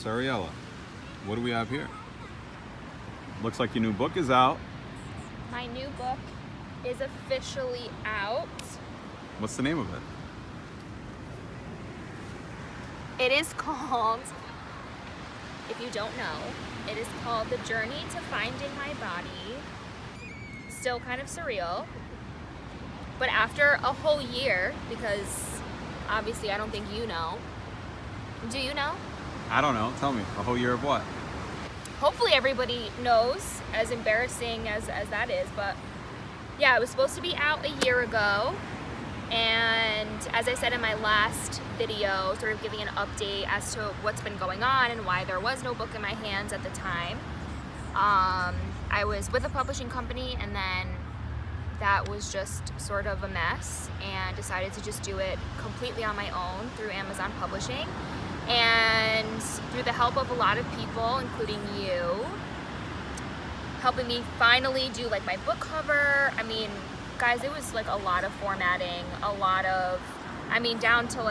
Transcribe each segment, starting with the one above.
Sariella, what do we have here? Looks like your new book is out. My new book is officially out. What's the name of it? It is called, if you don't know, it is called The Journey to Finding My Body. Still kind of surreal. But after a whole year, because obviously I don't think you know. Do you know? I don't know. Tell me. A whole year of what? Hopefully everybody knows, as embarrassing as that is. But yeah, it was supposed to be out a year ago. And as I said in my last video, sort of giving an update as to what's been going on and why there was no book in my hands at the time. I was with a publishing company, and then that was just sort of a mess, and decided to just do it completely on my own through Amazon Publishing. And through the help of a lot of people, including you, helping me finally do like my book cover. I mean, guys, it was like a lot of formatting, a lot of, I mean, down to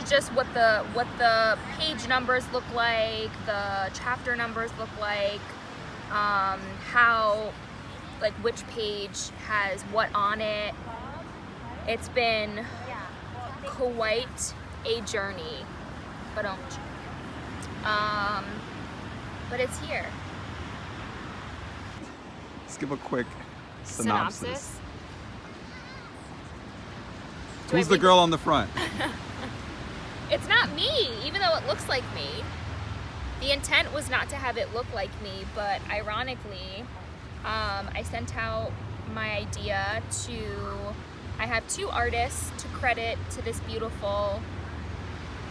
just what the page numbers look like, the chapter numbers look like, how, like, which page has what on it. It's been quite a journey, but it's here. Let's give a quick synopsis. Who's the girl on the front? It's not me, even though it looks like me. The intent was not to have it look like me, but ironically, I sent out my idea to, I have 2 artists to credit to this beautiful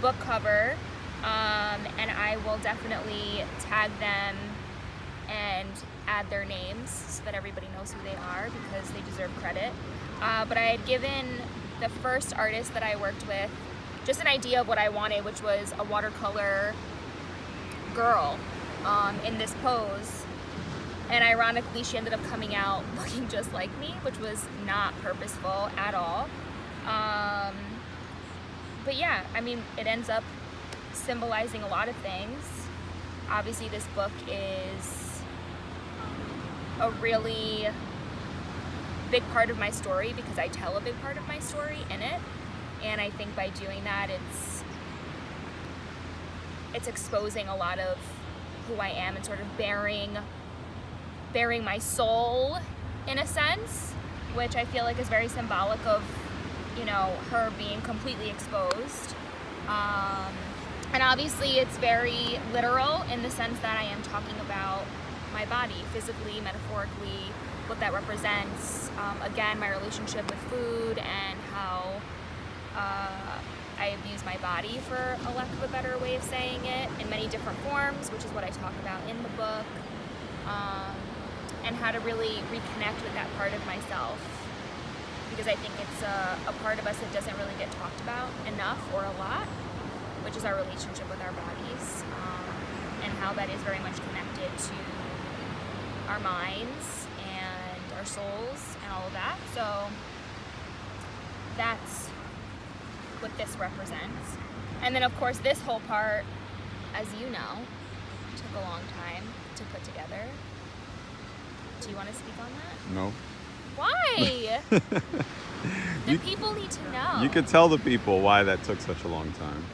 book cover, and I will definitely tag them and add their names so that everybody knows who they are, because they deserve credit. But I had given the first artist that I worked with just an idea of what I wanted, which was a watercolor girl in this pose. And ironically, she ended up coming out looking just like me, which was not purposeful at all. But yeah, I mean, it ends up symbolizing a lot of things. Obviously, this book is a really big part of my story, because I tell a big part of my story in it. And I think by doing that, it's exposing a lot of who I am, and sort of bearing my soul in a sense, which I feel like is very symbolic of, you know, her being completely exposed. And obviously it's very literal in the sense that I am talking about my body, physically, metaphorically, what that represents. Again, my relationship with food, and how I abuse my body, for a lack of a better way of saying it, in many different forms, which is what I talk about in the book, and how to really reconnect with that part of myself, because I think it's a part of us that doesn't really get talked about enough or a lot, which is our relationship with our bodies, and how that is very much connected to our minds and our souls and all of that. So that's what this represents. And then of course this whole part, as you know, took a long time to put together. Do you want to speak on that? No. Why? The people need to know. You could tell the people why that took such a long time.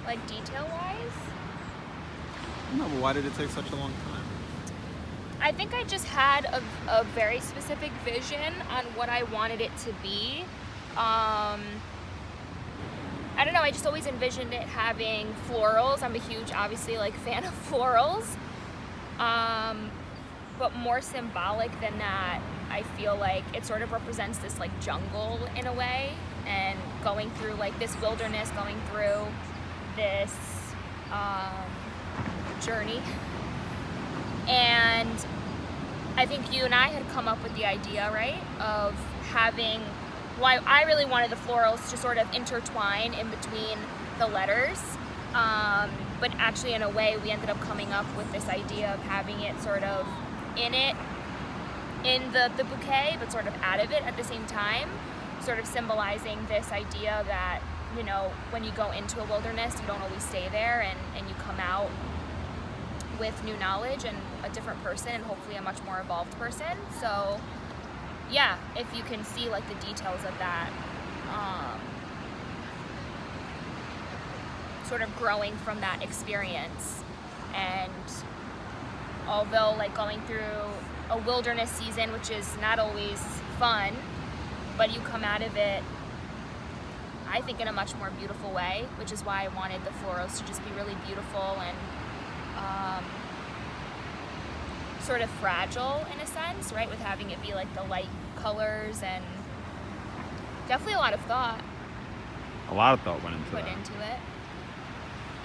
Like detail-wise? No, but why did it take such a long time? I think I just had a very specific vision on what I wanted it to be. I don't know, I just always envisioned it having florals. I'm a huge, obviously, like, fan of florals. But more symbolic than that, I feel like it sort of represents this, like, jungle in a way, and going through, like, this wilderness, going through this journey. And I think you and I had come up with the idea, right, of having, well, I really wanted the florals to sort of intertwine in between the letters, but actually in a way we ended up coming up with this idea of having it sort of in the bouquet, but sort of out of it at the same time, sort of symbolizing this idea that you know, when you go into a wilderness, you don't always stay there, and you come out with new knowledge and a different person, and hopefully a much more evolved person. So yeah, if you can see like the details of that, sort of growing from that experience. And although like going through a wilderness season, which is not always fun, but you come out of it, I think, in a much more beautiful way, which is why I wanted the florals to just be really beautiful and sort of fragile in a sense, right? With having it be like the light colors, and definitely a lot of thought A lot of thought went into put that. into it.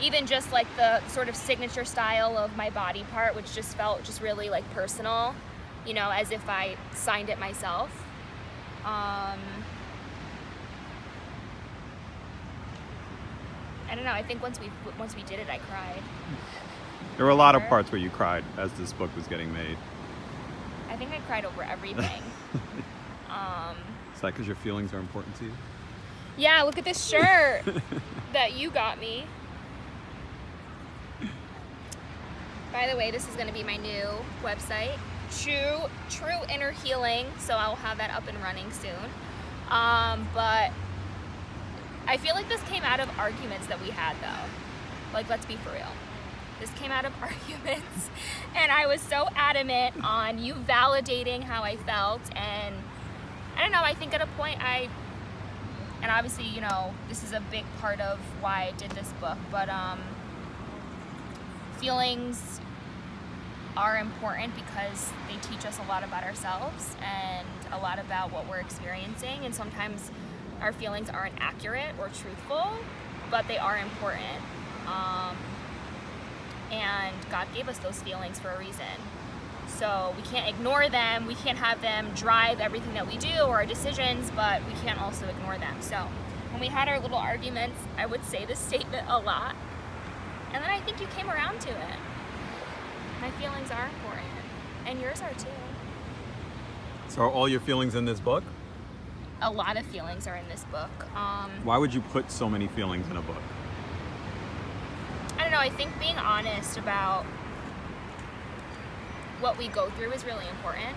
Even just like the sort of signature style of my body part, which just felt just really like personal, you know, as if I signed it myself. I don't know. I think once we did it, I cried. There were a lot of parts where you cried as this book was getting made. I think I cried over everything. Is that because your feelings are important to you? Yeah, look at this shirt that you got me. By the way, this is going to be my new website, True Inner Healing, so I'll have that up and running soon. But I feel like this came out of arguments that we had, though. Like, let's be for real. This came out of arguments, and I was so adamant on you validating how I felt, and I don't know, I think at a point and obviously, you know, this is a big part of why I did this book, but feelings are important because they teach us a lot about ourselves and a lot about what we're experiencing, and sometimes our feelings aren't accurate or truthful, but they are important. And God gave us those feelings for a reason. So we can't ignore them, we can't have them drive everything that we do or our decisions, but we can't also ignore them. So when we had our little arguments, I would say this statement a lot, and then I think you came around to it. My feelings are important, and yours are too. So are all your feelings in this book? A lot of feelings are in this book. Why would you put so many feelings in a book? I don't know, I think being honest about what we go through is really important,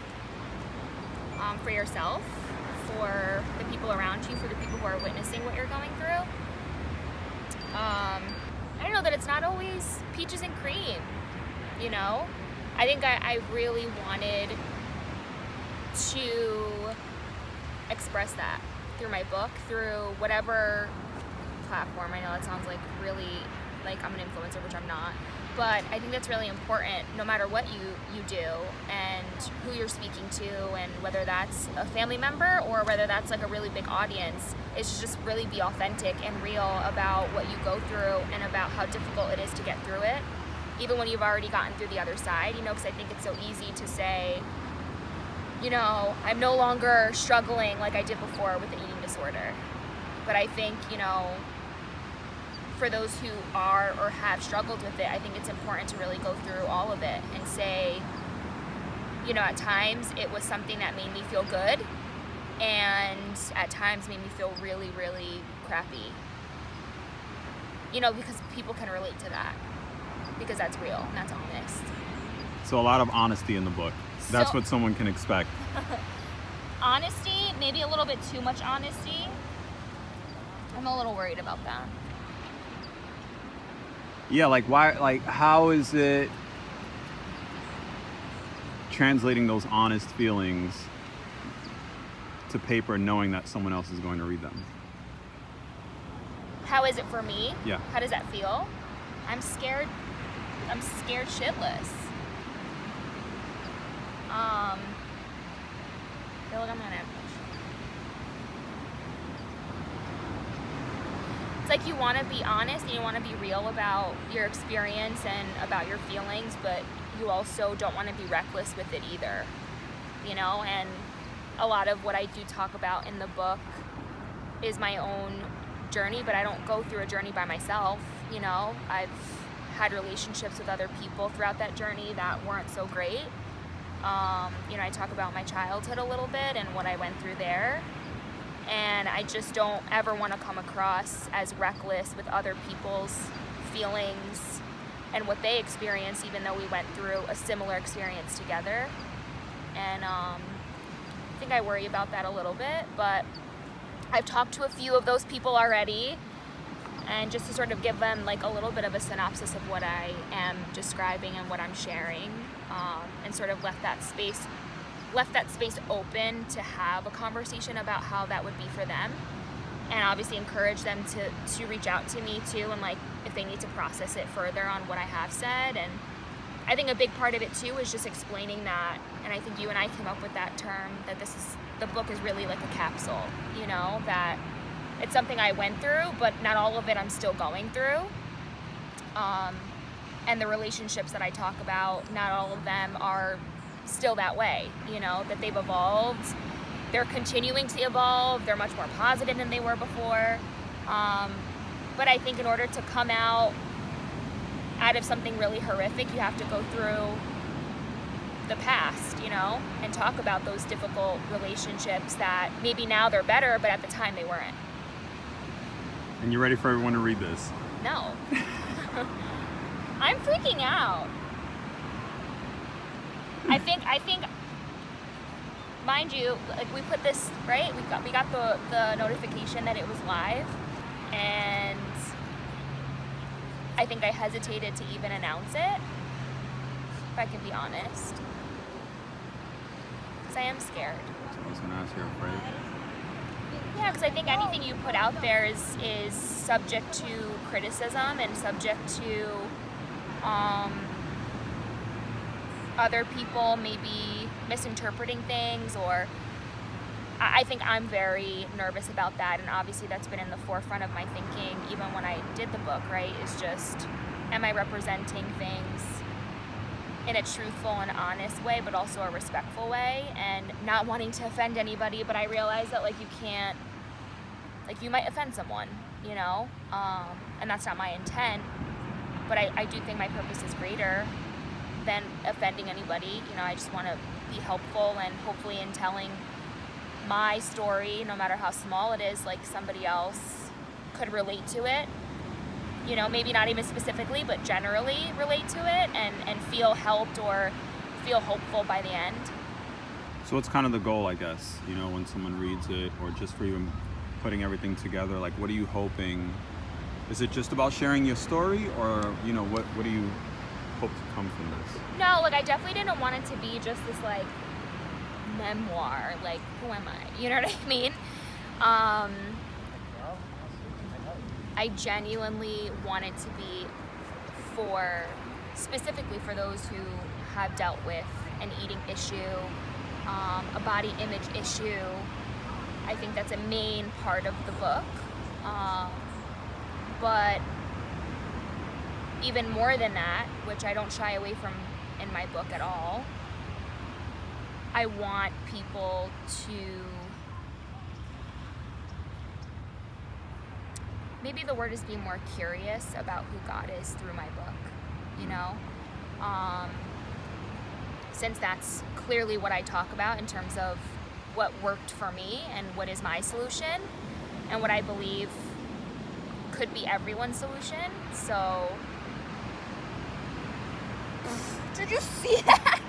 for yourself, for the people around you, for the people who are witnessing what you're going through. I don't know, that it's not always peaches and cream, you know? I think I really wanted to express that through my book, through whatever platform. I know that sounds like really like I'm an influencer, which I'm not, but I think that's really important no matter what you do and who you're speaking to, and whether that's a family member or whether that's like a really big audience, is to just really be authentic and real about what you go through and about how difficult it is to get through it, even when you've already gotten through the other side, you know, because I think it's so easy to say, you know, I'm no longer struggling like I did before with an eating disorder. But I think, you know, for those who are or have struggled with it, I think it's important to really go through all of it and say, you know, at times it was something that made me feel good, and at times made me feel really, really crappy. You know, because people can relate to that, because that's real and that's honest. So a lot of honesty in the book. That's So- what someone can expect. Honesty, maybe a little bit too much honesty. I'm a little worried about that. Yeah, like why, like how is it translating those honest feelings to paper knowing that someone else is going to read them? How is it for me? Yeah. How does that feel? I'm scared shitless. I feel like I'm gonna have It's like you want to be honest and you want to be real about your experience and about your feelings, but you also don't want to be reckless with it either, you know? And a lot of what I do talk about in the book is my own journey, but I don't go through a journey by myself, you know? I've had relationships with other people throughout that journey that weren't so great. You know, I talk about my childhood a little bit and what I went through there. And I just don't ever want to come across as reckless with other people's feelings and what they experience, even though we went through a similar experience together. And I think I worry about that a little bit, but I've talked to a few of those people already, and just to sort of give them like a little bit of a synopsis of what I am describing and what I'm sharing, and sort of left that space open to have a conversation about how that would be for them, and obviously encourage them to reach out to me too, and like if they need to process it further on what I have said. And I think a big part of it too is just explaining that, and I think you and I came up with that term, that the book is really like a capsule, you know, that it's something I went through, but not all of it I'm still going through. And the relationships that I talk about, not all of them are still that way, you know, that they've evolved. They're continuing to evolve. They're much more positive than they were before. But I think in order to come out of something really horrific, you have to go through the past, you know, and talk about those difficult relationships that maybe now they're better, but at the time they weren't. And you ready for everyone to read this? No. I'm freaking out. I think, mind you, like we put this, right? We got the notification that it was live, and I think I hesitated to even announce it, if I can be honest. Because I am scared. I was gonna ask, you're afraid? Yeah, because I think anything you put out there is subject to criticism and subject to other people maybe misinterpreting things, or I think I'm very nervous about that, and obviously that's been in the forefront of my thinking even when I did the book, right? Is just, am I representing things in a truthful and honest way, but also a respectful way, and not wanting to offend anybody, but I realize that like you can't, like you might offend someone, you know, and that's not my intent, but I do think my purpose is greater than offending anybody. You know, I just want to be helpful, and hopefully in telling my story, no matter how small it is, like somebody else could relate to it, you know, maybe not even specifically, but generally relate to it and feel helped or feel hopeful by the end. So what's kind of the goal, I guess, you know, when someone reads it, or just for even putting everything together, like what are you hoping? Is it just about sharing your story, or, you know, what do you hope to come from this? No, like I definitely didn't want it to be just this like memoir, like who am I? You know what I mean? I genuinely want it to be specifically for those who have dealt with an eating issue, a body image issue. I think that's a main part of the book. But even more than that, which I don't shy away from in my book at all, I want people to, maybe the word is be more curious about who God is through my book, you know? Since that's clearly what I talk about in terms of what worked for me and what is my solution and what I believe could be everyone's solution. So, did you see that?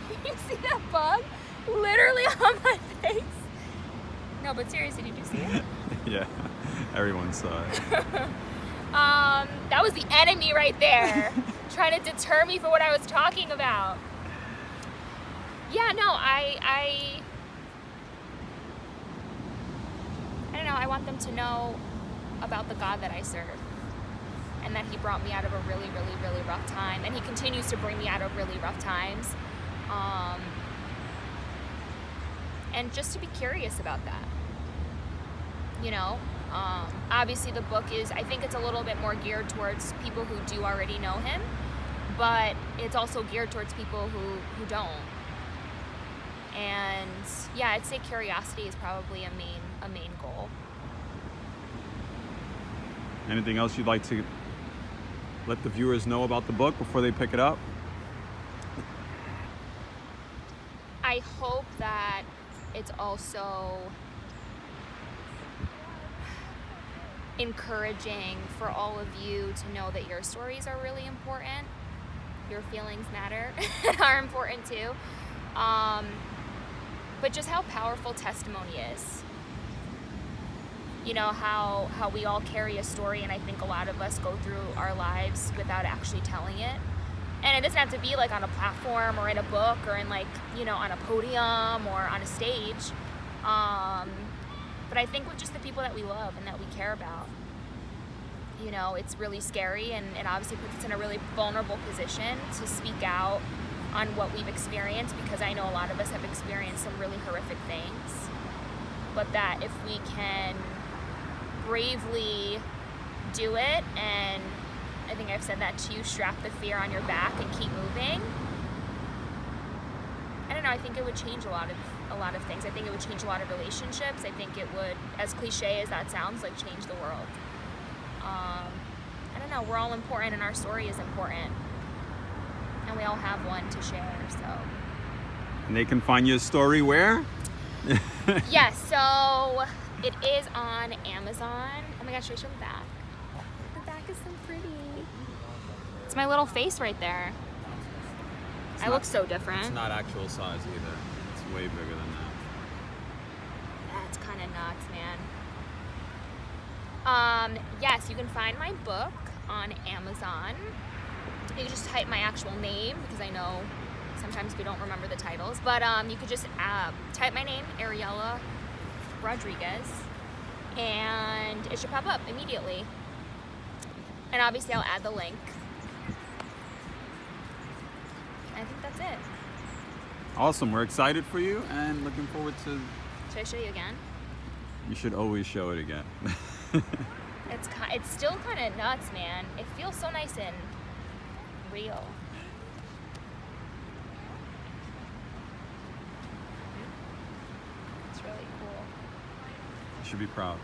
Did you see that bug? Literally on my face. No, but seriously, did you see it? Yeah, everyone saw it. That was the enemy right there, trying to deter me for what I was talking about. Yeah, no, I don't know, I want them to know about the God that I serve, and that he brought me out of a really, really, really rough time, and he continues to bring me out of really rough times. And just to be curious about that, you know. Obviously the book is, I think it's a little bit more geared towards people who do already know him, but it's also geared towards people who don't. And yeah, I'd say curiosity is probably a main goal. Anything else you'd like to let the viewers know about the book before they pick it up? I hope that it's also encouraging for all of you to know that your stories are really important. Your feelings matter, are important too. But just how powerful testimony is. You know, how we all carry a story, and I think a lot of us go through our lives without actually telling it. And it doesn't have to be like on a platform or in a book or in like, you know, on a podium or on a stage. But I think with just the people that we love and that we care about, you know, it's really scary, and it obviously puts us in a really vulnerable position to speak out on what we've experienced, because I know a lot of us have experienced some really horrific things. But that if we can bravely do it, and I think I've said that to you, strap the fear on your back and keep moving, I don't know, I think it would change a lot of things. I think it would change a lot of relationships. I think it would, as cliche as that sounds, like change the world. I don't know, we're all important, and our story is important, and we all have one to share, so. And they can find your story where? Yes, so it is on Amazon. Oh my gosh, should I show the back? The back is so pretty. It's my little face right there. I look so different. It's not actual size either. It's way bigger than that. That's kind of nuts, man. Yes, you can find my book on Amazon. You can just type my actual name, because I know sometimes we don't remember the titles. But you could just type my name, Ariella Rodriguez, and it should pop up immediately. And obviously I'll add the link. I think that's it. Awesome. We're excited for you and looking forward to... Should I show you again? You should always show it again. It's still kind of nuts, man. It feels so nice and real. It's really cool. You should be proud.